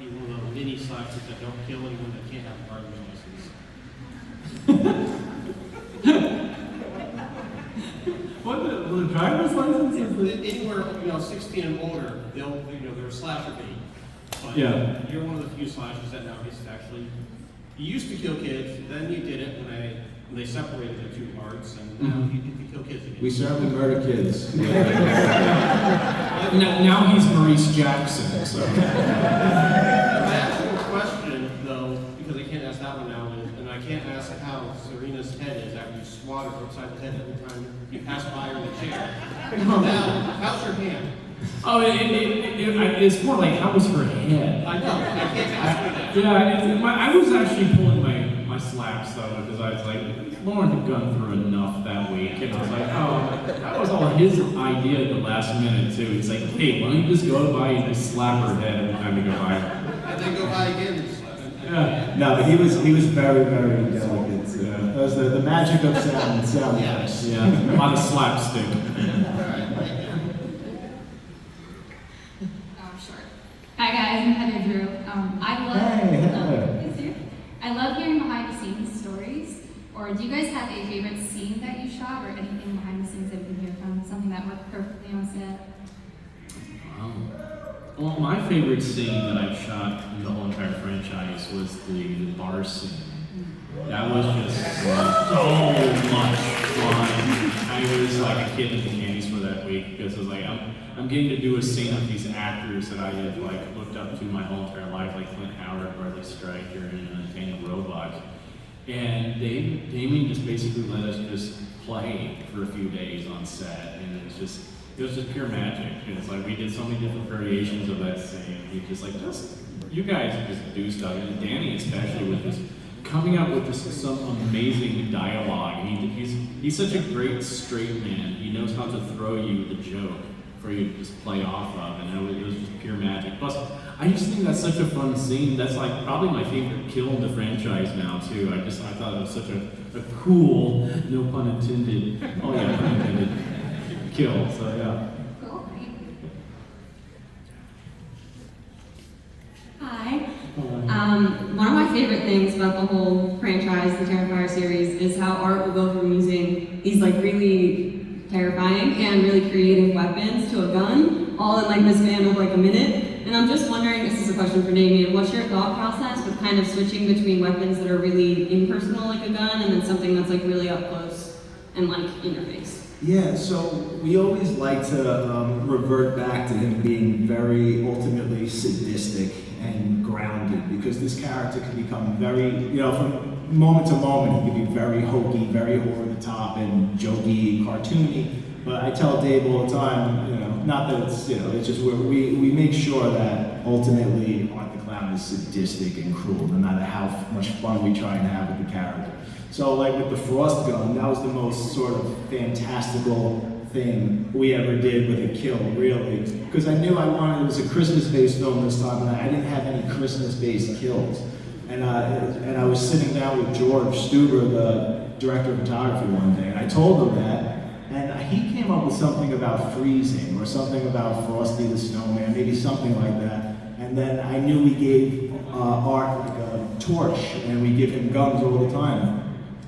be one of the mini slashers that don't kill anyone that can't have a driver's license. What the driver's license is the... Anywhere 16 and older, they're slasher bait. But Yeah. You're one of the few slashers that nowadays actually. You used to kill kids, then you did it when they separated the two parts, and now you get to kill kids again. We certainly murder kids. Now he's Maurice Jackson, so... My actual question, though, because I can't ask that one now, and I can't ask how Serena's head is after you swat her upside the head every time you pass by her in the chair. Now, how's your hand? Oh, it's more like, how was her head? I know, I can't ask her that. Yeah, I was actually pulling my slaps, though, because I was like, Lauren had gone through enough that week, and I was like, oh, that was all his idea at the last minute, too. He's like, hey, why don't you just go by and just slap her head every time you go by her? And then go by again and slap her. Yeah. No, but he was very, very delicate. That was the magic of sound. Yes. Yeah, a lot of slapstick. Sure. Hi guys, I'm Heather Drew. I love hearing behind the scenes stories. Or do you guys have a favorite scene that you shot, or anything behind the scenes that you can hear from? Something that worked perfectly on set? Well, my favorite scene that I've shot in the whole entire franchise was the bar scene. That was just so much fun. I was like a kid in the candies for that week because I was like, I'm getting to do a scene with these actors that I had like looked up to my whole entire life, like Clint Howard, Bradley Stryker, and Daniel Roebuck. And Damien just basically let us just play for a few days on set, and it was just pure magic. And it's like we did so many different variations of that scene. We just like, you guys just do stuff, and Danny especially was just coming up with just some amazing dialogue. He's such a great straight man. He knows how to throw you the joke for you to just play off of, and it was just pure magic. Plus, I just think that's such a fun scene. That's like probably my favorite kill in the franchise now too. I thought it was such a cool, no pun intended, oh yeah, pun intended, kill. So yeah. Cool. Hi. One of my favorite things about the whole franchise, the Terrifier series, is how Art will go from using these like really terrifying and really creative weapons to a gun, all in like this span of like a minute. And I'm just wondering, this is a question for Damien, what's your thought process with kind of switching between weapons that are really impersonal like a gun and then something that's like really up close and like in your face? Yeah, so we always like to revert back to him being very ultimately sadistic and grounded, because this character can become very, from moment to moment, he can be very hokey, very over the top and jokey, cartoony. But I tell Dave all the time, not that it's, it's just we make sure that ultimately Art the Clown is sadistic and cruel, no matter how much fun we try and have with the character. So like with the Frost gun, that was the most sort of fantastical thing we ever did with a kill, really. Because I knew it was a Christmas-based film this time, and I didn't have any Christmas-based kills. And I was sitting down with George Stuber, the director of photography, one day, and I told him that, and he came up with something about freezing, or something about Frosty the Snowman, maybe something like that. And then I knew we gave Art like a torch, and we give him guns all the time.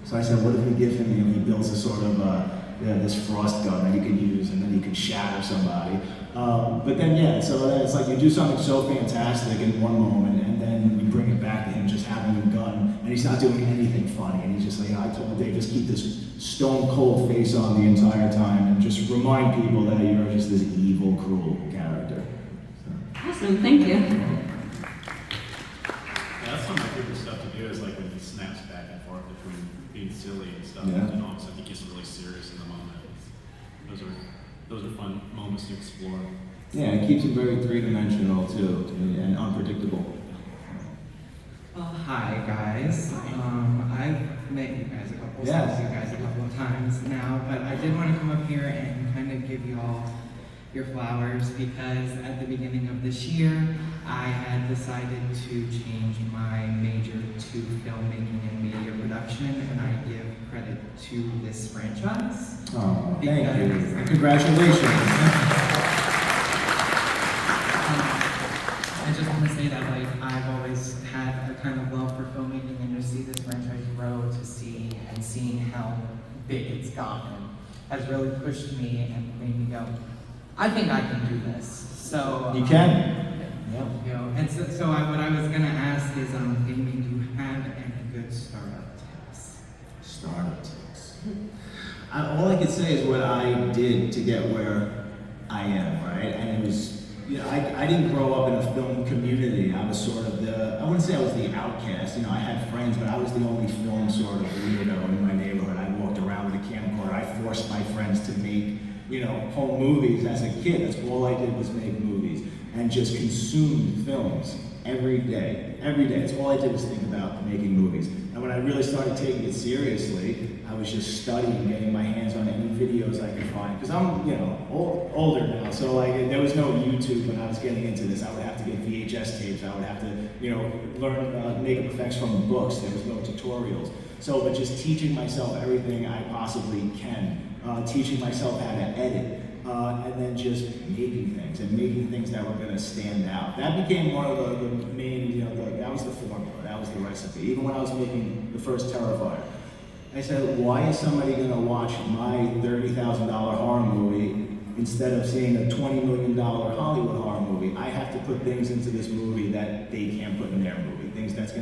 So I said, what if we give him, he builds a sort of, this frost gun that he could use, and then he could shatter somebody. But then, so it's like you do something so fantastic in one moment, and then we bring it back to him just having a gun, and he's not doing anything funny, and he's just like, I told Dave, just keep this stone cold face on the entire time, and just remind people that you're just this evil, cruel character. So. Awesome, thank you. Yeah, that's some of my favorite stuff to do, is like when he snaps back and forth between being silly and stuff, Yeah. and all of a sudden he gets really serious in the moment. Those are fun moments to explore. Yeah, it keeps him very three-dimensional too, and unpredictable. Well, hi guys. I've met you guys a couple of times now, but I did want to come up here and kind of give you all your flowers, because at the beginning of this year, I had decided to change my major to filmmaking and media production, and I give credit to this franchise. Oh, thank you. Congratulations. I just want to say that like I've always had a kind of love for filmmaking, and to see this franchise grow, and seeing how big it's gotten has really pushed me and made me go, I think I can do this. So You can. Yeah. You know, and what I was gonna ask is, Amy, do you have any good startup tips? Startup tips. All I can say is what I did to get where I am, right? And it was, you know, I didn't grow up in a film community. I was sort of I wouldn't say I was the outcast. You know, I had friends, but I was the only film sort of weirdo in my neighborhood. I walked around with a camcorder. I forced my friends to make, you know, home movies as a kid. That's all I did was make movies and just consume films every day. Every day. That's all I did was think about making movies. And when I really started taking it seriously, I was just studying, getting my hands on any videos I could find. Because I'm, you know, older now, so like there was no YouTube when I was getting into this. I would have to get VHS tapes. I would have to, you know, learn makeup effects from books. There was no tutorials. So, but just teaching myself everything I possibly can. Teaching myself how to edit. And then just making things and making things that were going to stand out. That became one of the main, you know, that was the formula, that was the recipe. Even when I was making the first Terrifier, I said, why is somebody going to watch my $30,000 horror movie instead of seeing a $20 million Hollywood horror movie? I have to put things into this movie that they can't put in their movie, things that are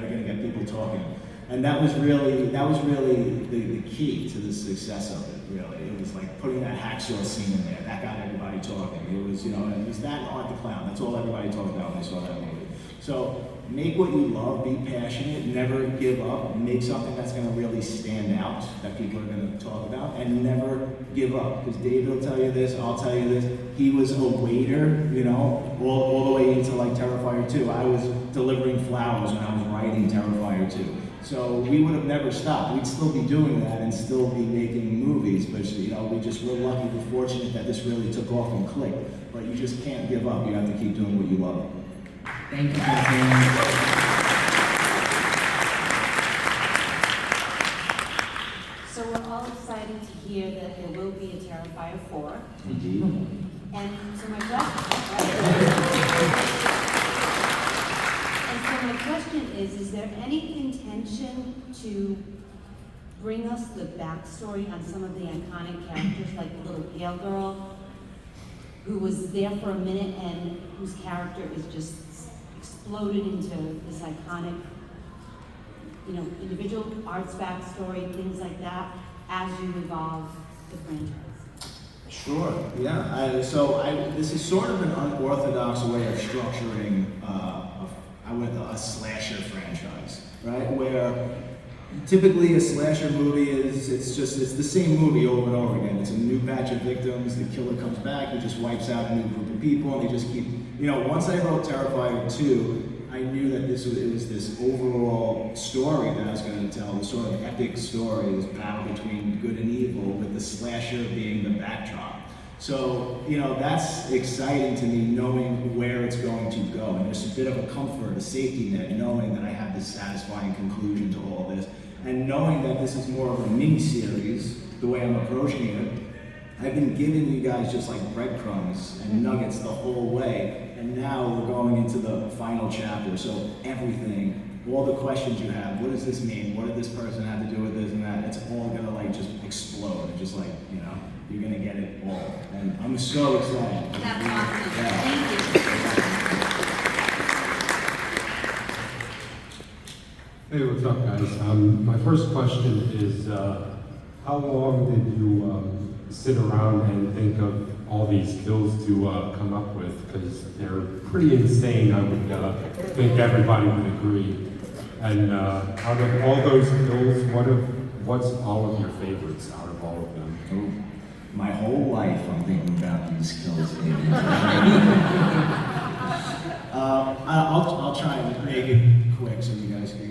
going to get people talking. And that was really the key to the success of it, really. It was like putting that hacksaw scene in there. That got everybody talking. It was, you know, it was that and Art the Clown. That's all everybody talked about when they saw that movie. So make what you love, be passionate, never give up, make something that's going to really stand out, that people are going to talk about, and never give up. Because David will tell you this, I'll tell you this. He was a waiter, you know, all the way into like Terrifier 2. I was delivering flowers when I was writing Terrifier 2. So we would have never stopped. We'd still be doing that and still be making movies, but you know, we're lucky, we're fortunate that this really took off and clicked. But you just can't give up. You have to keep doing what you love. Thank you, President. So we're all excited to hear that there will be a Terrifier 4. Indeed. And so my question is there any intention to bring us the backstory on some of the iconic characters, like the little pale girl who was there for a minute and whose character is just exploded into this iconic, you know, individual arts backstory, things like that, as you evolve the franchise? Sure, yeah. This is sort of an unorthodox way of structuring a slasher franchise, right? Where typically a slasher movie it's the same movie over and over again. It's a new batch of victims, the killer comes back, he just wipes out a new group of people, and they just keep, you know, once I wrote Terrifier 2, I knew that it was this overall story that I was going to tell, the sort of epic story, this battle between good and evil, with the slasher being the backdrop. So, you know, that's exciting to me, knowing where it's going to go. And there's a bit of a comfort, a safety net, knowing that I have this satisfying conclusion to all this. And knowing that this is more of a mini-series, the way I'm approaching it, I've been giving you guys just like breadcrumbs and nuggets the whole way. And now we're going into the final chapter. So everything, all the questions you have, what does this mean? What did this person have to do with this and that? It's all gonna like just explode. And just like, you know, you're gonna get it all. And I'm so excited. That's awesome. Yeah. Thank you. Hey, what's up, guys? My first question is, how long did you sit around and think of all these kills to come up with? Because they're pretty insane, I would think everybody would agree. And out of all those kills, what's all of your favorites out of all of them? Oh, my whole life I'm thinking about these kills. I'll try and make it quick so you guys can.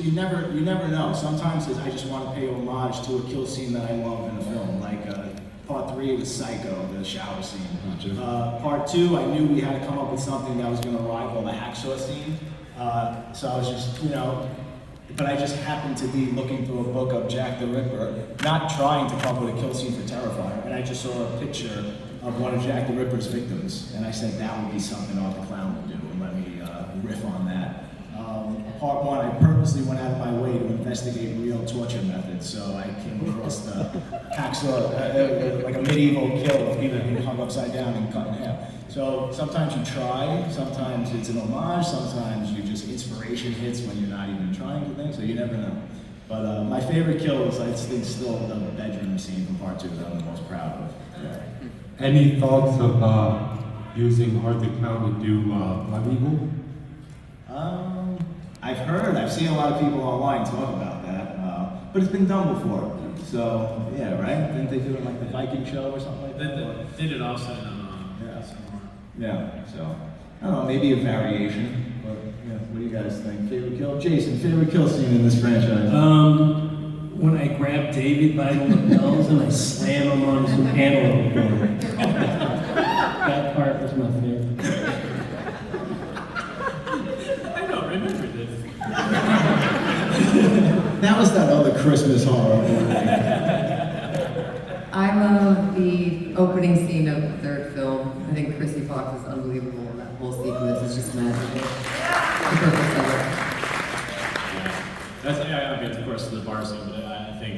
You never know. Sometimes I just want to pay homage to a kill scene that I love in a film, like Part 3 was Psycho, the shower scene. Part 2, I knew we had to come up with something that was going to rival the hacksaw scene. So I was just, you know, but I just happened to be looking through a book of Jack the Ripper, not trying to come up with a kill scene for Terrifier, and I just saw a picture of one of Jack the Ripper's victims, and I said that would be something Art the Clown would do, and let me part one, I purposely went out of my way to investigate real torture methods. So I came across the hacksaw, like a medieval kill of people being hung upside down and cut in half. So sometimes you try, sometimes it's an homage, sometimes you just inspiration hits when you're not even trying to think, so you never know. But my favorite kill is, I think, still the bedroom scene from part 2 that I'm the most proud of. Yeah. Any thoughts of using Arthur Clown to do Blood Eagle? I've heard, I've seen a lot of people online talk about that, but it's been done before. So, yeah, right? Didn't they do it like the Viking show or something like that? They did also in Yeah, so, I don't know, maybe a variation, but, yeah, what do you guys think? Favorite kill? Jason, favorite kill scene in this franchise? When I grab David by the lapels and I slam him on some antelope. That part was my favorite. I don't remember this. That was that other Christmas horror movie. I love the opening scene of the third film. I think Chrissy Fox is unbelievable. That whole sequence is just magical. The purpose of it. That's, I mean, of course, the bar scene, but I think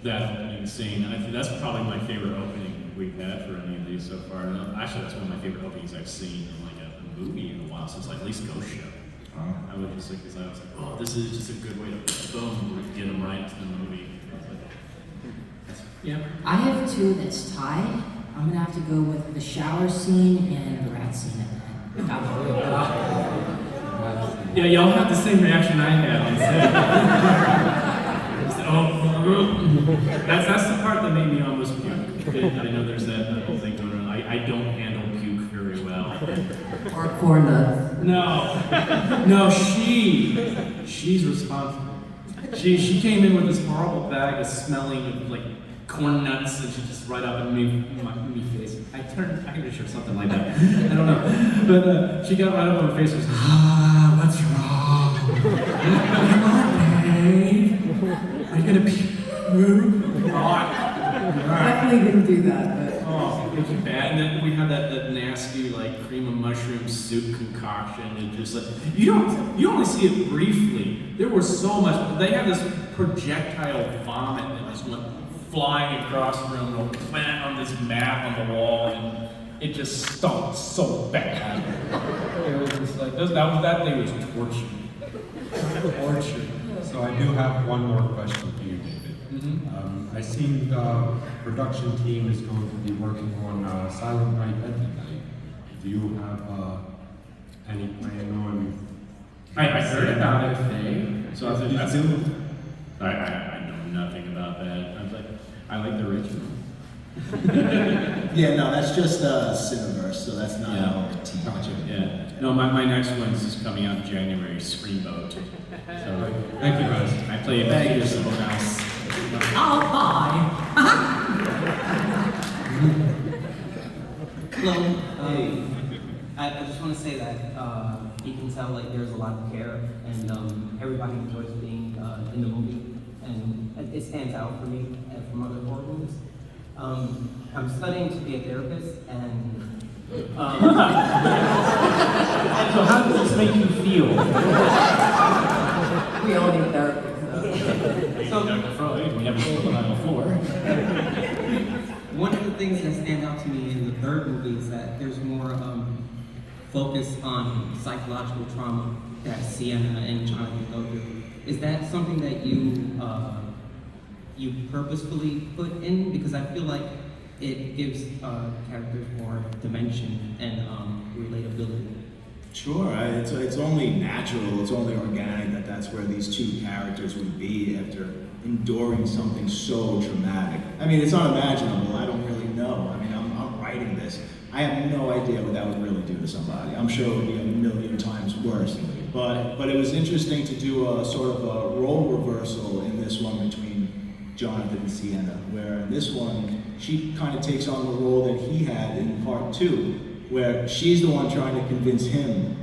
that opening scene, I think that's probably my favorite opening we've had for any of these so far. And actually, that's one of my favorite openings I've seen in like a movie in a while, since like at least Ghost Show. I was just like, because I was like, oh, this is just a good way to boom, get them right to the movie. Yeah. I have 2 that's tied. I'm gonna have to go with the shower scene and the rat scene at the end. Yeah, y'all had the same reaction I had on set. That's the part that made me almost puke. I know there's that whole thing going on. I don't handle puke very well. Or corn nuts. No, she's responsible. She came in with this horrible bag of smelling like corn nuts, and she just right up in me face. I can just show something like that. I don't know, but she got right up in my face and was, what's wrong? Come on, babe. Are you gonna puke? Definitely didn't do that, but. Oh, it was bad. And then we had that nasty like cream of mushroom soup concoction, and just like you only see it briefly. There was so much. They had this projectile vomit that just went flying across the room and went on this map on the wall, and it just stunk so bad. It was just like that thing was torture. Torture. So I do have one more question for you, David. I seen the production team is going to be working on Silent Night, Deadly Night. Do you have any plan on? I heard about it today, so I know nothing about that. I was like, I like the original. Yeah, no, that's just Cineverse, so that's not our team. Gotcha. Yeah. No, my next one's just coming out in January, Screamboat. So Thank you, guys. I play a beautiful mouse. Oh, bye. Hello. I just want to say that you can tell like there's a lot of care, and everybody enjoys being in the movie, and it stands out for me from other horror movies. I'm studying to be a therapist, and so how does this make you feel? We all need therapy. So, we haven't spoken about it before. one of the things that stand out to me in the third movie is that there's more focus on psychological trauma that Sienna and Jonathan go through. Is that something that you purposefully put in? Because I feel like it gives characters more dimension and relatability. Sure, it's only natural, it's only organic that that's where these two characters would be after enduring something so traumatic. I mean, it's unimaginable, I don't really know. I mean, I'm writing this. I have no idea what that would really do to somebody. I'm sure it would be a million times worse. But it was interesting to do a sort of a role reversal in this one between Jonathan and Sienna, where in this one, she kind of takes on the role that he had in part 2, where she's the one trying to convince him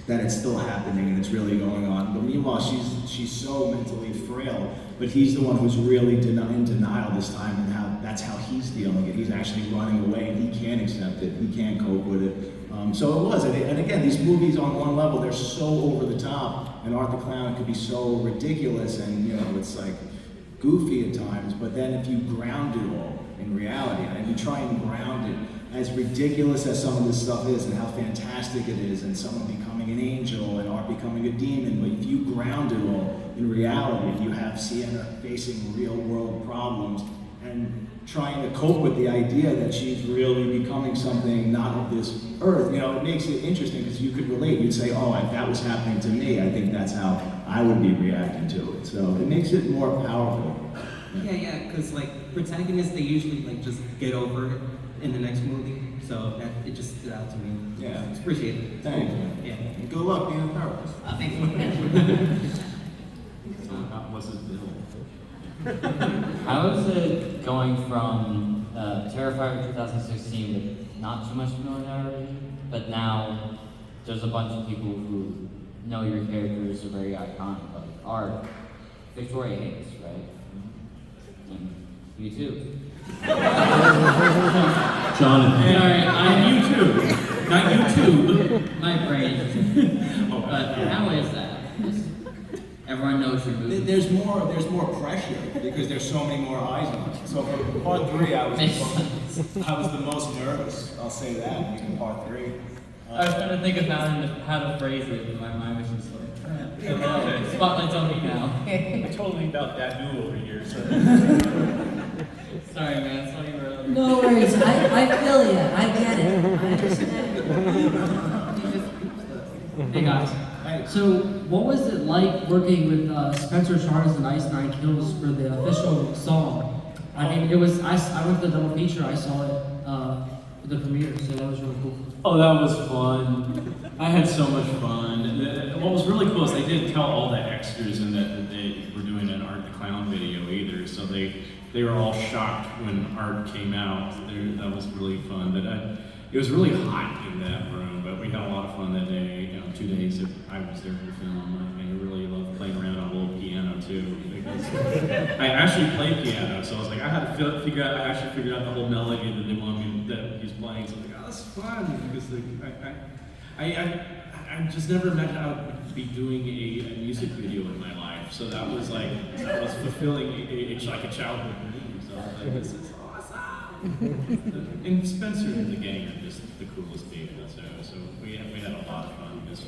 that it's still happening and it's really going on. But meanwhile, she's so mentally frail, but he's the one who's really in denial this time, and that's how he's dealing it. He's actually running away, and he can't accept it, he can't cope with it. So it was, and again, these movies on one level, they're so over the top, and Art the Clown could be so ridiculous, and it's like goofy at times, but then if you ground it all in reality, and you try and ground it, as ridiculous as some of this stuff is, and how fantastic it is, and someone becoming an angel, and Art becoming a demon, but if you ground it all in reality, if you have Sienna facing real world problems, and trying to cope with the idea that she's really becoming something not of this earth, it makes it interesting because you could relate. You'd say, oh, if that was happening to me, I think that's how I would be reacting to it. So it makes it more powerful. Yeah, because like protagonists, they usually like just get over it in the next movie. So it just stood out to me. Yeah. It's appreciated. Thank you. Yeah. And good luck being a therapist. Thank you. What's his bill? How is it going from Terrifier 2016 with not too much familiarity, but now there's a bunch of people who know your characters are very iconic, like Art, Victoria Hayes, right? And you too. Jonathan. I'm YouTube. Not YouTube. My brain. But how is that? Everyone knows your movie. There's more pressure because there's so many more eyes on it. So for part 3, I was the most nervous. I'll say that in part 3. I was trying to think of how to phrase it, but my mind was just like, spotlight's on me now. We're totally about that new over here, so. Sorry, man. Saw you earlier. No worries. I feel you. I get it. I understand. Hey guys. So, what was it like working with Spencer Charles and Ice Nine Kills for the official song? I mean, it was. I went to the double feature. I saw it for the premiere, so that was really cool. Oh, that was fun. I had so much fun. What was really cool is they didn't tell all the extras in that they were doing an Art the Clown video either, so they were all shocked when Art came out. That was really fun. But it was really hot in that room, but we had a lot of fun that day. 2 days that I was there for the film. I really loved playing around on a little piano too, because I actually played piano, so I was like, I had to figure out. I actually figured out the whole melody that they wanted me that he's playing. So I was like, oh, that's fun because I just never imagined I would be doing a music video in my life. So that was fulfilling like a childhood dream. So I was like, this is awesome. And Spencer and the gang are just the coolest people. So we had a lot of fun just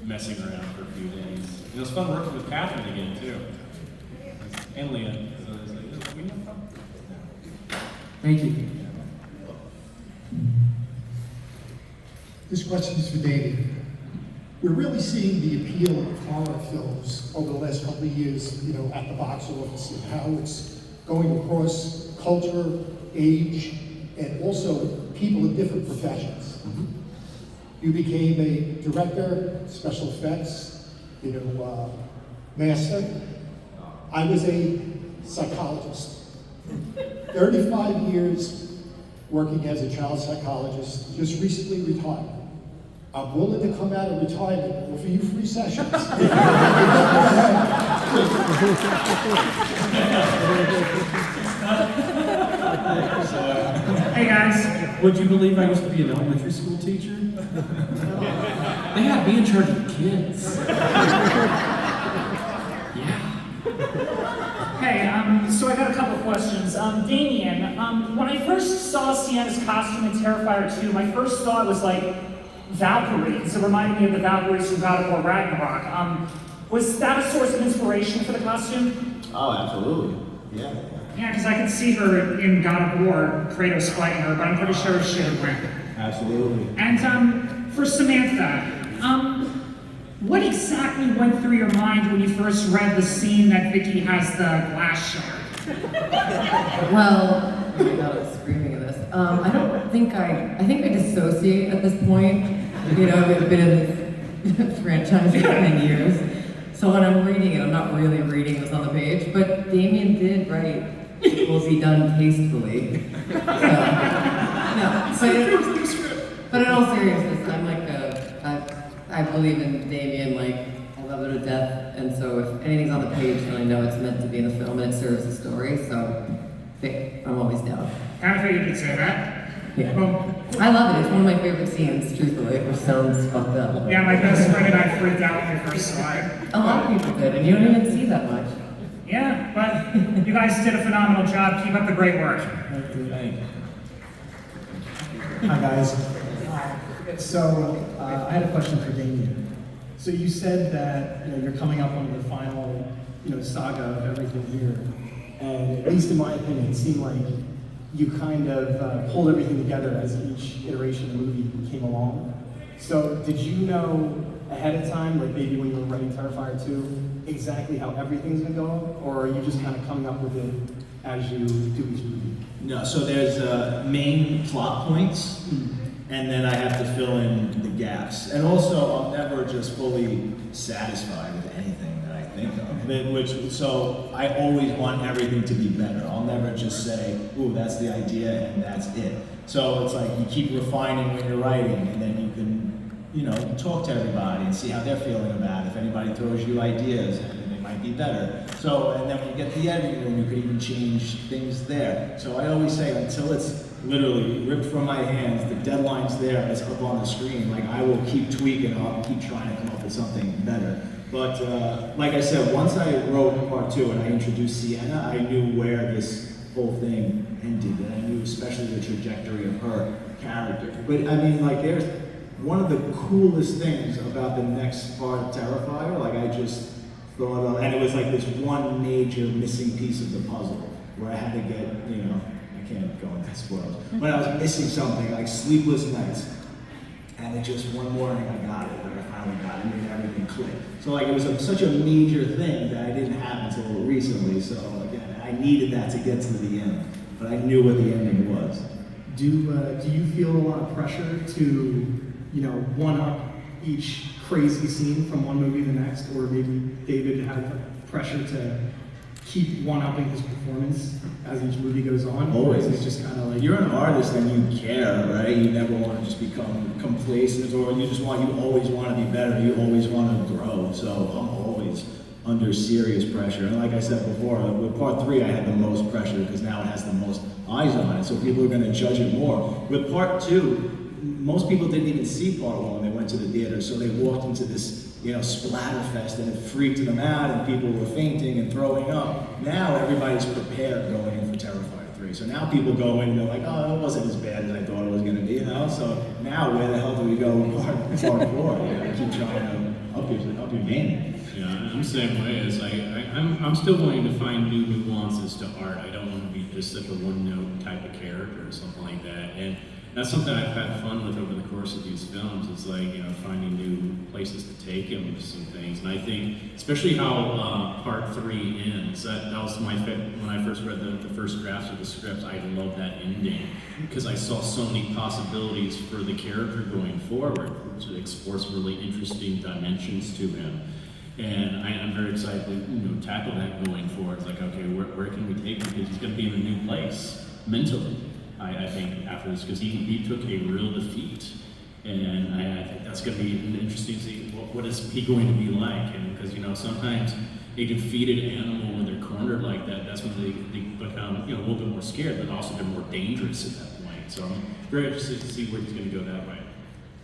messing around for a few days. And it was fun working with Catherine again too, and Leah. So it was like, we had fun. Thank you. This question is for David. We're really seeing the appeal of horror films over the last couple of years, at the box office, and how it's going across culture, age, and also people in different professions. You became a director, special effects, master. I was a psychologist. 35 years working as a child psychologist, just recently retired. I'm willing to come out of retirement and offer you free sessions. Hey guys, would you believe I used to be an elementary school teacher? They had me in charge of kids. Yeah. Hey, so I got a couple of questions. Damien, when I first saw Sienna's costume in Terrifier 2, my first thought was like Valkyries. It reminded me of the Valkyries from God of War Ragnarok. Was that a source of inspiration for the costume? Oh, absolutely. Yeah. Yeah, because I could see her in God of War, Kratos fighting her, but I'm pretty sure she would win. Absolutely. And for Samantha, what exactly went through your mind when you first read the scene that Vicky has the glass shard? Well, oh my God, I was screaming at this. I think I dissociate at this point. I've been in this franchise for 10 years. So when I'm reading it, I'm not really reading what's on the page, but Damien did write, "Will be done tastefully." But in all seriousness, I'm like I believe in Damien, I love it to death, and so if anything's on the page, then I know it's meant to be in the film and it serves the story, so I'm always down. Kind of figured you'd say that. Yeah. I love it. It's one of my favorite scenes, truthfully, which sounds fucked up. Yeah, my best friend and I freaked out when we first saw it. A lot of people did, and you don't even see that much. Yeah, but you guys did a phenomenal job. Keep up the great work. Hi guys. So I had a question for Damien. So you said that you're coming up on the final saga of everything here, and at least in my opinion, it seemed like you kind of pulled everything together as each iteration of the movie came along. So did you know ahead of time, like maybe when you were writing Terrifier 2, exactly how everything's gonna go, or are you just kind of coming up with it as you do each movie? No, so there's main plot points, and then I have to fill in the gaps. And also, I'm never just fully satisfied with anything that I think of. So I always want everything to be better. I'll never just say, ooh, that's the idea and that's it. So it's like you keep refining when you're writing, and then you can, talk to everybody and see how they're feeling about it. If anybody throws you ideas, and they might be better. So, and then when you get to the editing room, you could even change things there. So I always say, until it's literally ripped from my hands, the deadline's there, and it's up on the screen, like I will keep tweaking, I'll keep trying to come up with something better. But like I said, once I wrote part 2 and I introduced Sienna, I knew where this whole thing ended, and I knew especially the trajectory of her character. But I mean, like, there's one of the coolest things about the next part of Terrifier, like I just thought of, and it was like this one major missing piece of the puzzle, where I had to get, I can't go into spoilers, but I was missing something, like sleepless nights. And it just, one morning I got it, like I finally got it, and made everything click. So like it was such a major thing that I didn't have until recently, so again, I needed that to get to the end, but I knew what the ending was. Do you feel a lot of pressure to, one-up each crazy scene from one movie to the next, or maybe David had pressure to keep one-upping his performance as each movie goes on? Always. Or is it just kind of like... You're an artist and you care, right? You never want to just become complacent, or you always want to be better, you always want to grow. So I'm always under serious pressure. And like I said before, with part 3 I had the most pressure because now it has the most eyes on it, so people are going to judge it more. With part 2, most people didn't even see part 1 when they went to the theater, so they walked into this splatter fest, and it freaked them out, and people were fainting and throwing up. Now everybody's prepared going in for Terrifier 3. So now people go in and they're like, oh, it wasn't as bad as I thought it was going to be, So now where the hell do we go with part 4? Keep trying to up your game. Yeah, I'm the same way. As I'm still wanting to find new nuances to art. I don't want to be just such a one-note type of character or something like that. And that's something I've had fun with over the course of these films. It's like, finding new places to take him with some things. And I think, especially how part 3 ends, that was my favorite. When I first read the first drafts of the script, I loved that ending because I saw so many possibilities for the character going forward, which explores really interesting dimensions to him. And I'm very excited to tackle that going forward. It's like, okay, where can we take him? Because he's going to be in a new place mentally. I think after this, because he took a real defeat, and I think that's going to be interesting to see what is he going to be like. And because sometimes a defeated animal when they're cornered like that, that's when they become a little bit more scared, but also a bit more dangerous at that point. So I'm very interested to see where he's going to go that way.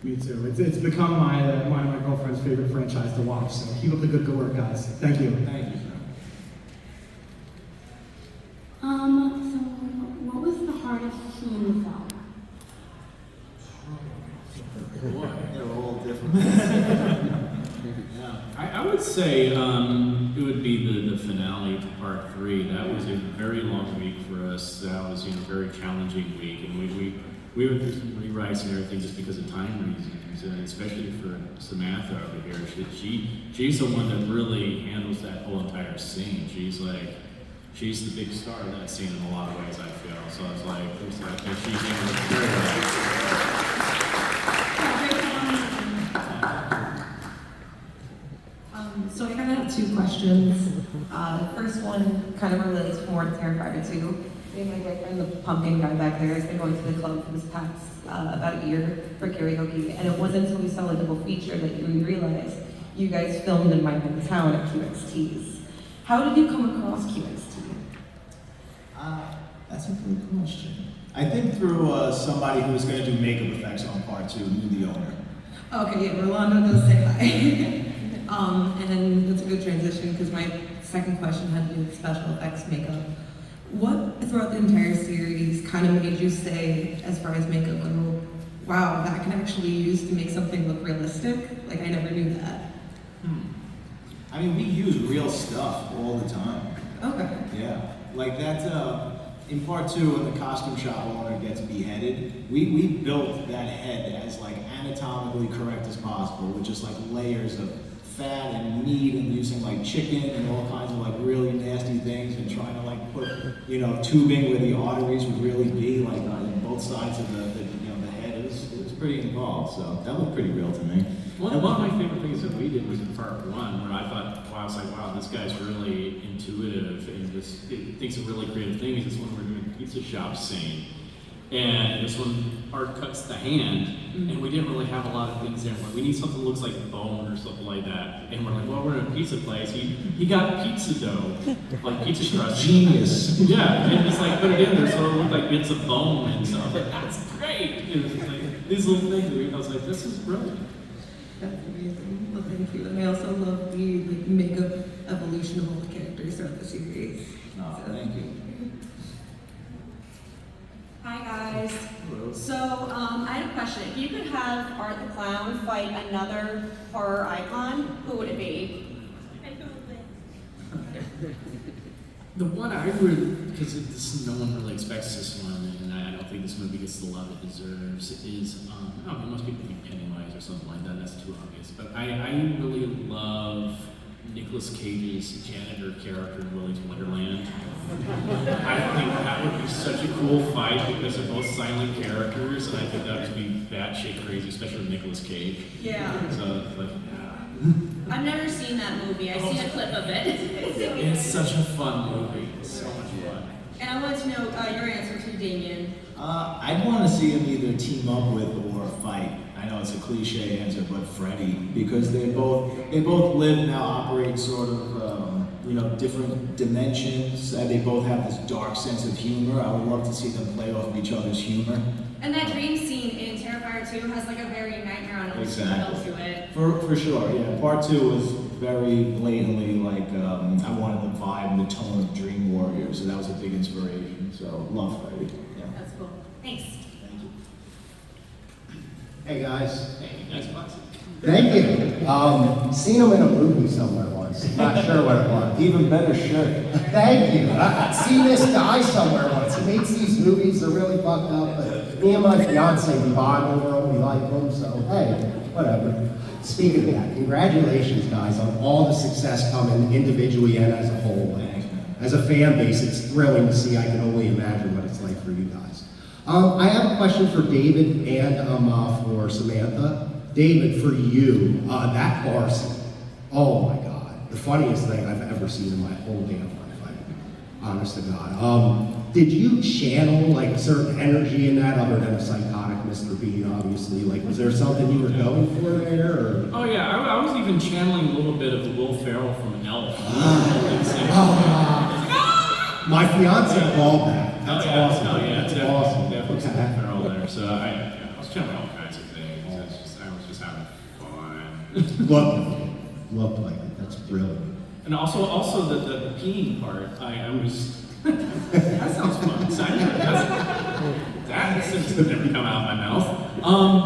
Me too. It's become one of my girlfriend's favorite franchise to watch. So keep up the good work, guys. Thank you. Thank you. So what was the hardest scene in the film? They're all different. Yeah, I would say it would be the finale to part 3. That was a very long week for us. That was a very challenging week, and we were through some rewrites and everything just because of time reasons, and especially for Samantha over here. She's the one that really handles that whole entire scene. She's the big star of that scene in a lot of ways, I feel. So it's like she handles it very well. So I kind of have 2 questions. The first one kind of relates more to Terrifier 2. Me and my boyfriend, the pumpkin guy back there, has been going to the club for this past about a year for karaoke, and it wasn't until we saw the double feature that we realized you guys filmed in my hometown at QXT's. How did you come across QXT? That's a good question. I think through somebody who was going to do makeup effects on part 2, knew the owner. Okay, yeah, Rolando does say hi. And then that's a good transition because my second question had to do with special effects makeup. What throughout the entire series kind of made you say, as far as makeup go, wow, that can actually be used to make something look realistic? Like, I never knew that. I mean, we use real stuff all the time. Okay. Yeah, like that, in part 2, when the costume shop owner gets beheaded, we built that head as like anatomically correct as possible, with just like layers of fat and meat and using like chicken and all kinds of like really nasty things and trying to like put, you know, tubing where the arteries would really be, like on both sides of the head. It was pretty involved, so that looked pretty real to me. One of my favorite things that we did was in part 1, where I thought, wow, I was like, wow, this guy's really intuitive and just thinks of really creative things. This one we're doing a pizza shop scene. And this one, Art cuts the hand, and we didn't really have a lot of things there. Like, we need something that looks like bone or something like that. And we're like, well, we're in a pizza place. He got pizza dough, like pizza crust. Genius. Yeah, and just like put it in there so it looked like bits of bone and stuff. Like, that's great. It was like these little things. I was like, this is brilliant. That's amazing. Well, thank you. And I also love the like makeup evolution of all the characters throughout the series. Oh, thank you. Hi guys. Hello. So I had a question. If you could have Art the Clown fight another horror icon, who would it be? The one I would, because no one really expects this one, and I don't think this movie gets the love it deserves, is, I don't know, most people think Pennywise or something like that, that's too obvious. But I really love Nicolas Cage's janitor character in Willy's Wonderland. I think that would be such a cool fight because they're both silent characters, and I think that would be batshit crazy, especially with Nicolas Cage. Yeah. So, like, I've never seen that movie. I've seen a clip of it. it's such a fun movie. It's so much fun. And I wanted to know your answer to Damien. I'd want to see them either team up with or fight. I know it's a cliche answer, but Freddy, because they both live and now operate sort of different dimensions, and they both have this dark sense of humor. I would love to see them play off of each other's humor. And that dream scene in Terrifier 2 has like a very Nightmare on Elm Street feel to it. For sure, yeah. Part 2 was very blatantly like I wanted the vibe and the tone of Dream Warrior, so that was a big inspiration. So love Freddy. Yeah. That's cool. Thanks. Thank you. Hey guys. Hey, nice classic. Thank you. Seen him in a movie somewhere once. Not sure what it was. Even better shirt. Thank you. I've seen this guy somewhere once. He makes these movies, they're really fucked up, but me and my fiance, we bond over them, we like them, so hey, whatever. Speaking of that, congratulations guys on all the success coming individually and as a whole. As a fan base, it's thrilling to see. I can only imagine what it's like for you guys. I have a question for David and for Samantha. David, for you, that bar scene, oh my God, the funniest thing I've ever seen in my whole damn life, honest to God. Did you channel like a certain energy in that other than a psychotic Mr. Bean, obviously? Like, was there something you were going for there? Or? Oh yeah, I was even channeling a little bit of Will Ferrell from Elf. My fiance called that. That's awesome. Oh yeah, that's definitely, awesome. definitely Okay. Will Ferrell there. So I was channeling all kinds of things. I was just having fun. Looked like it. That's brilliant. And also the peeing part. I was. That sounds fun. That seems to never come out of my mouth.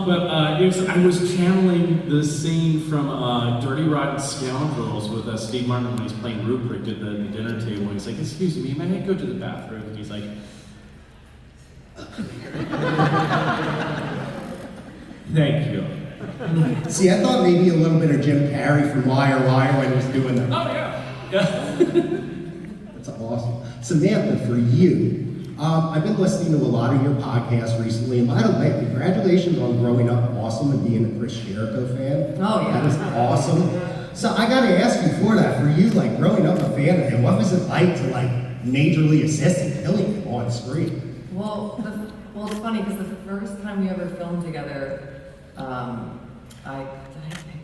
But I was channeling the scene from Dirty Rotten Scoundrels with Steve Martin when he's playing Rupert at the dinner table. He's like, "Excuse me, may I go to the bathroom?" And he's like, "Thank you." See, I thought maybe a little bit of Jim Carrey from Liar Liar when he was doing that. Oh yeah. That's awesome. Samantha, for you, I've been listening to a lot of your podcasts recently, and by the way, congratulations on growing up awesome and being a Chris Jericho fan. Oh, yeah. That was awesome. So I gotta ask you for that, for you, like growing up a fan of him, what was it like to like majorly assist in killing him on screen? Well, it's funny because the first time we ever filmed together, I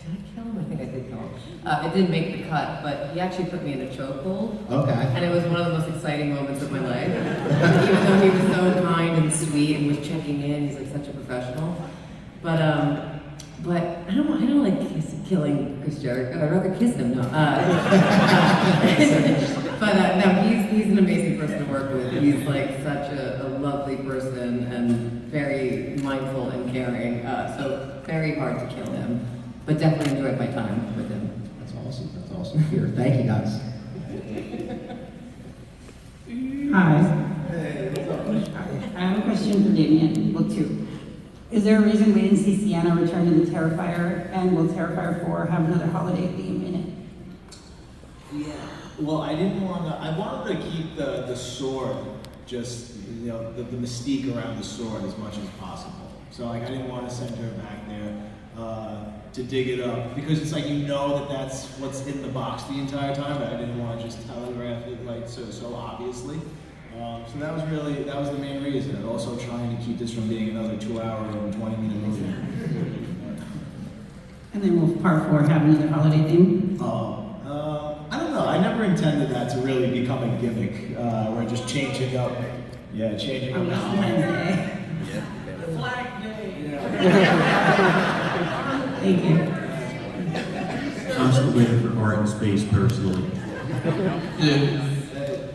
Did I kill him? I think I did kill him. It didn't make the cut, but he actually put me in a chokehold. Okay. And it was one of the most exciting moments of my life. Even though he was so kind and sweet and was checking in, he's like such a professional. But I don't like killing Chris Jericho. I'd rather kiss him. No. No, he's an amazing person to work with. He's like such a lovely person and very mindful and caring. So very hard to kill him, but definitely enjoyed my time with him. That's awesome. That's awesome to hear. Thank you, guys. Hi. I have a question for Damien. Well, two. Is there a reason we didn't see Sienna return to the Terrifier, and will Terrifier 4 have another holiday theme in it? Yeah. Well, I wanted to keep the sword, just, you know, the mystique around the sword as much as possible. So like, I didn't want to send her back there to dig it up, because it's like, you know that that's what's in the box the entire time, but I didn't want to just telegraph it like so obviously. So that was the main reason, and also trying to keep this from being another 2-hour and 20-minute movie. And then will Part 4 have another holiday theme? I don't know. I never intended that to really become a gimmick. We're just changing up. Yeah, changing up. Wednesday. Yeah. Flag Day. Thank you. I'm still waiting for art and space personally.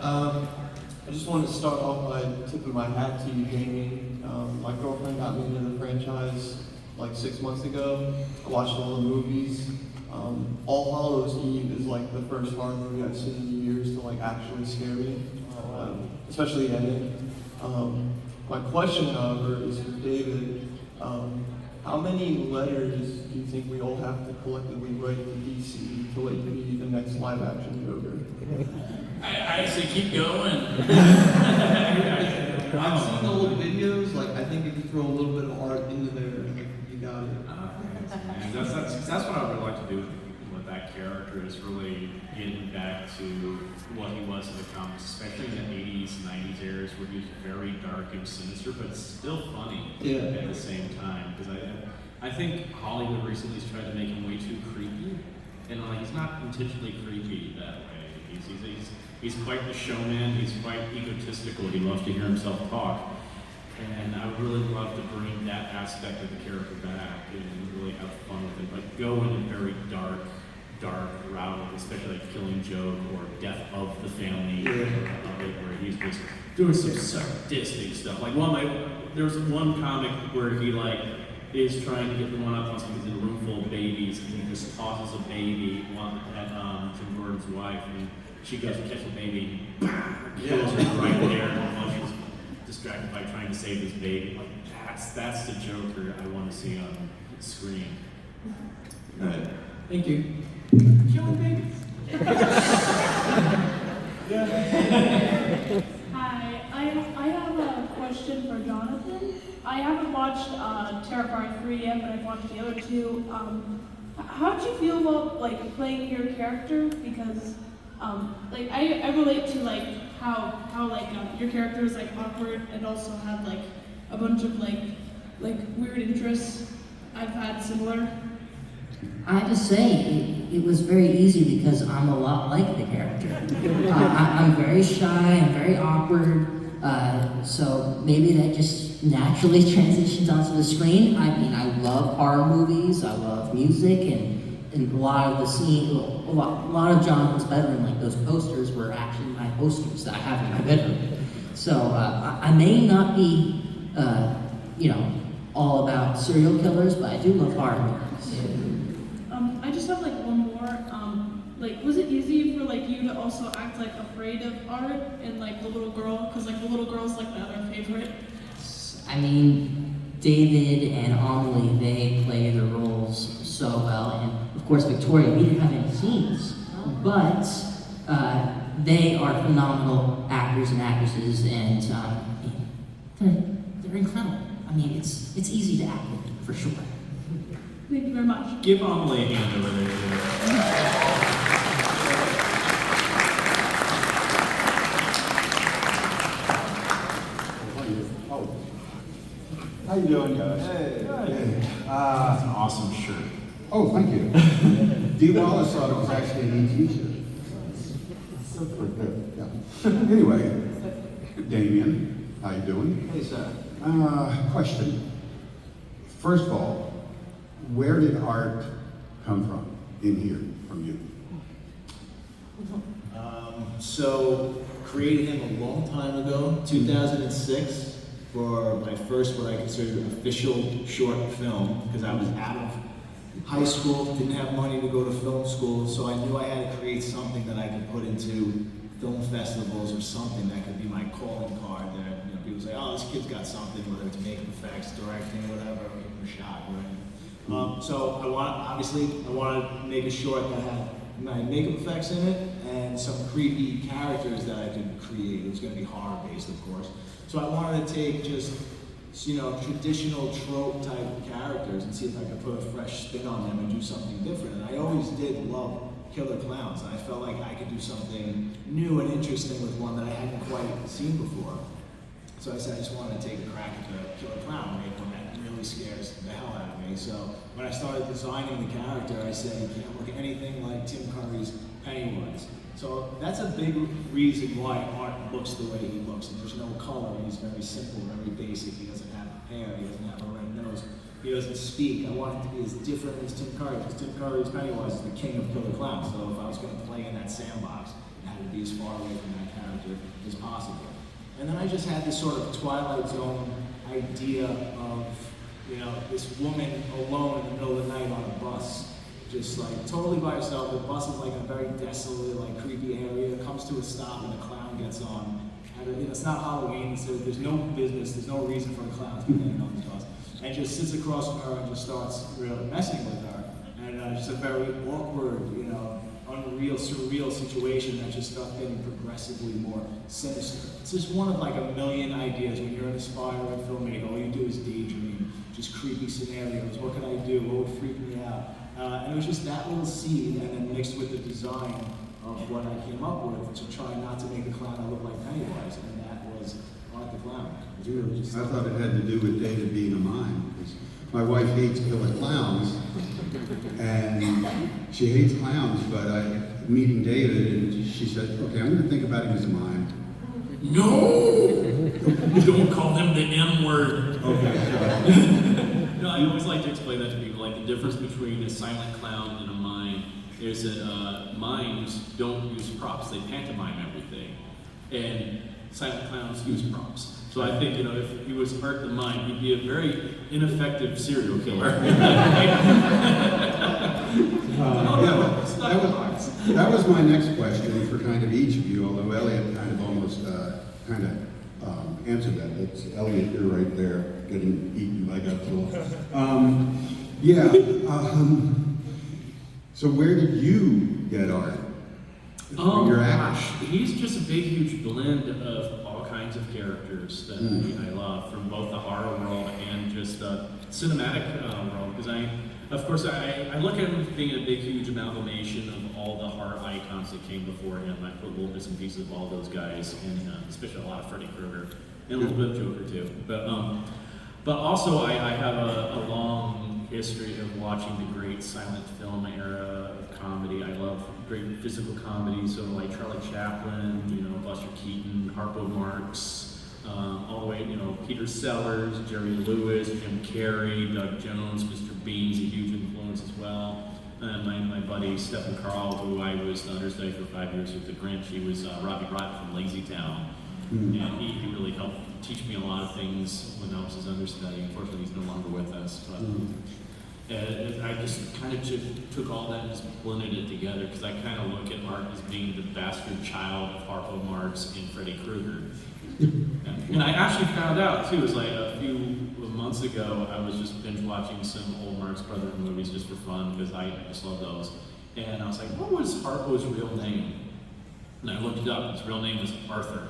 I just wanted to start off by tipping my hat to you, Damien. My girlfriend got me into the franchise like 6 months ago. I watched all the movies. All Hallows Eve is like the first horror movie I've seen in years to like actually scare me, especially the ending. My question, however, is for David. How many letters do you think we all have to collectively write to DC to let you be the next live-action Joker? I say keep going. I've seen the old videos. Like, I think if you throw a little bit of art into there, like, you got it. That's what I would like to do with that character, is really getting back to what he was in the comics, especially in the 80s, 90s eras, where he was very dark and sinister, but still funny at the same time. Because I think Hollywood recently has tried to make him way too creepy, and like, he's not intentionally creepy that way. He's quite the showman. He's quite egotistical. He loves to hear himself talk. And I would really love to bring that aspect of the character back and really have fun with it. Like, go in a very dark route, especially like Killing Joke or Death of the Family, where he's just doing some sadistic stuff. Like there's one comic where he like is trying to get the one up on somebody's in a room full of babies, and he just tosses a baby at Jim Gordon's wife, and she goes to catch the baby, and kills her right there, while she's distracted by trying to save this baby. Like, that's the Joker I want to see on screen. All right. Thank you. Killing babies. Hi, I have a question for Jonathan. I haven't watched Terrifier 3 yet, but I've watched the other two. How did you feel about like playing your character? Because like I relate to like how like your character is like awkward and also had like a bunch of like weird interests. I've had similar. I have to say, it was very easy because I'm a lot like the character. I'm very shy, I'm very awkward, so maybe that just naturally transitions onto the screen. I mean, I love horror movies, I love music, and a lot of the scene, a lot of Jonathan's bedroom, like those posters, were actually my posters that I have in my bedroom. So I may not be, all about serial killers, but I do love horror movies. I just have like one more. Like, was it easy for like you to also act like afraid of art and like the little girl? Because like the little girl's like my other favorite. I mean, David and Amelie, they play their roles so well, and of course Victoria, we didn't have any scenes, but they are phenomenal actors and actresses, and they're incredible. I mean, it's easy to act with, for sure. Thank you very much. Give Amelie a hand over there. How you doing, guys? Hey. That's an awesome shirt. Oh, thank you. Dee Wallace thought it was actually an ET shirt. Pretty good, yeah. Anyway, Damien, how you doing? Hey, sir. Question. First of all, where did art come from in here, from you? So, created him a long time ago, 2006, for my first, what I consider official short film, because I was out of high school, didn't have money to go to film school, so I knew I had to create something that I could put into film festivals or something that could be my calling card. That, you know, people say, "Oh, this kid's got something," whether it's makeup effects, directing, whatever, or even a shot, right? So I wanted to make a short that had my makeup effects in it and some creepy characters that I could create. It was going to be horror based, of course. So I wanted to take just, you know, traditional trope type characters and see if I could put a fresh spin on them and do something different. And I always did love killer clowns, and I felt like I could do something new and interesting with one that I hadn't quite seen before. So I said I just wanted to take a crack at the killer clown and make one that really scares the hell out of me. So when I started designing the character, I said he can't look anything like Tim Curry's Pennywise. So that's a big reason why Art looks the way he looks. And there's no color. He's very simple, very basic. He doesn't have hair. He doesn't have a red nose. He doesn't speak. I want it to be as different as Tim Curry, because Tim Curry's Pennywise is the king of killer clowns. So if I was going to play in that sandbox, it had to be as far away from that character as possible. And then I just had this sort of Twilight Zone idea of, you know, this woman alone in the middle of the night on a bus, just like totally by herself. The bus is like a very desolate, like creepy area. It comes to a stop and a clown gets on. And, you know, it's not Halloween, so there's no business, there's no reason for a clown to be getting on this bus. And just sits across from her and just starts really messing with her. And just a very awkward, you know, unreal, surreal situation that just starts getting progressively more sinister. It's just one of like a million ideas when you're an aspiring filmmaker. All you do is daydream, just creepy scenarios. What can I do? What would freak me out? And it was just that little seed, and then mixed with the design of what I came up with to try not to make a clown that looked like Pennywise, and that was Art the Clown. It was really just I thought it had to do with David being a mime, because my wife hates killer clowns, and she hates clowns, but meeting David, and she said, okay, I'm going to think about him as a mime. No! Don't call him the M word. Okay. No, I always like to explain that to people. Like the difference between a silent clown and a mime is that mimes don't use props. They pantomime everything. And silent clowns use props. So I think, you know, if he was Art the Mime, he'd be a very ineffective serial killer. That was my next question for kind of each of you, although Elliot kind of almost answered that. It's Elliot, you're right there, getting eaten by Godzilla. So where did you get Art? Oh Your gosh, he's just a big, huge blend of all kinds of characters that I love, from both the horror world and just the cinematic world. Because I look at him as being a big, huge amalgamation of all the horror icons that came before him. I put little bits and pieces of all those guys, and especially a lot of Freddy Krueger, and a little bit of Joker too. But also I have a long history of watching the great silent film era of comedy. I love great physical comedy, so like Charlie Chaplin, you know, Buster Keaton, Harpo Marx, all the way, you know, Peter Sellers, Jerry Lewis, Jim Carrey, Doug Jones, Mr. Bean's a huge influence as well. And my buddy Stephen Carl, who I was the understudy for 5 years with the Grinch, he was Robbie Bratton from Lazy Town. And he really helped teach me a lot of things when I was his understudy. Unfortunately, he's no longer with us. But I just kind of took all that and just blended it together, because I kind of look at Art as being the bastard child of Harpo Marx and Freddy Krueger. And I actually found out too, it was like a few months ago, I was just binge watching some old Marx Brothers movies just for fun, because I just love those. And I was like, what was Harpo's real name? And I looked it up, his real name was Arthur.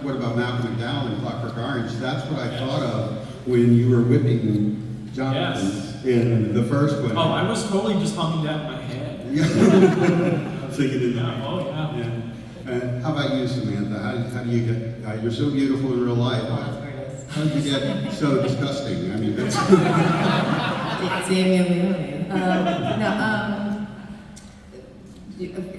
What about Malcolm McDowell in Clockwork Orange? That's what I thought of when you were whipping Jonathan in the first one. Oh, I was totally just humming that in my head. Singing in the night. Oh, yeah. And how about you, Samantha? How do you get, you're so beautiful in real life. How'd you get so disgusting? I mean, that's. Damien Leone.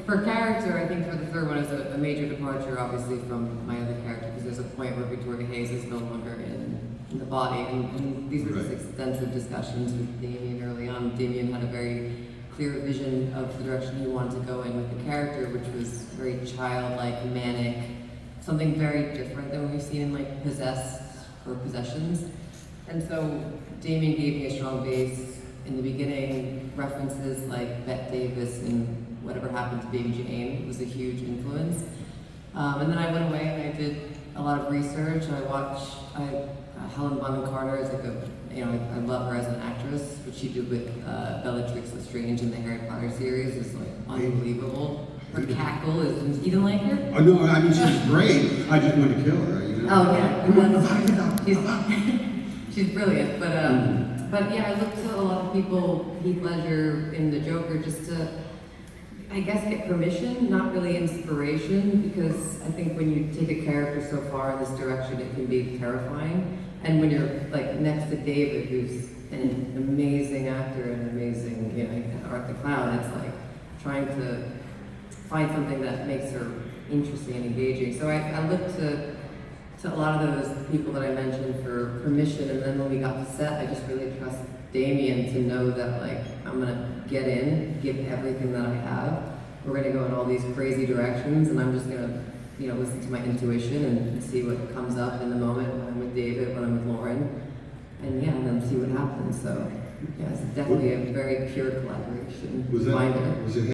For character, I think for the third one is a major departure, obviously, from my other character, because there's a point where Victoria Hayes is no longer in the body, and these were just extensive discussions with Damien early on. Damien had a very clear vision of the direction he wanted to go in with the character, which was very childlike, manic, something very different than what we've seen in like Possessed or Possessions. And so Damien gave me a strong base in the beginning. References like Bette Davis and Whatever Happened to Baby Jane was a huge influence. And then I went away and I did a lot of research. I watched Helen Bonham Carter is like I love her as an actress. What she did with Bellatrix Lestrange in the Harry Potter series is like unbelievable. Her cackle is, you don't like her? Oh no, I mean she's great. I just want to kill her. You know? Oh yeah, she's brilliant. But yeah, I looked to a lot of people, Heath Ledger in The Joker, just to, I guess, get permission, not really inspiration, because I think when you take a character so far in this direction, it can be terrifying. And when you're like next to David, who's an amazing actor and amazing, Art the Clown, it's like trying to find something that makes her interesting and engaging. So I looked to a lot of those people that I mentioned for permission, and then when we got to set, I just really trust Damien to know that like I'm gonna get in, give everything that I have. We're gonna go in all these crazy directions, and I'm just gonna, listen to my intuition and see what comes up in the moment when I'm with David, when I'm with Lauren, and then see what happens. So yeah, it's definitely a very pure collaboration. Was it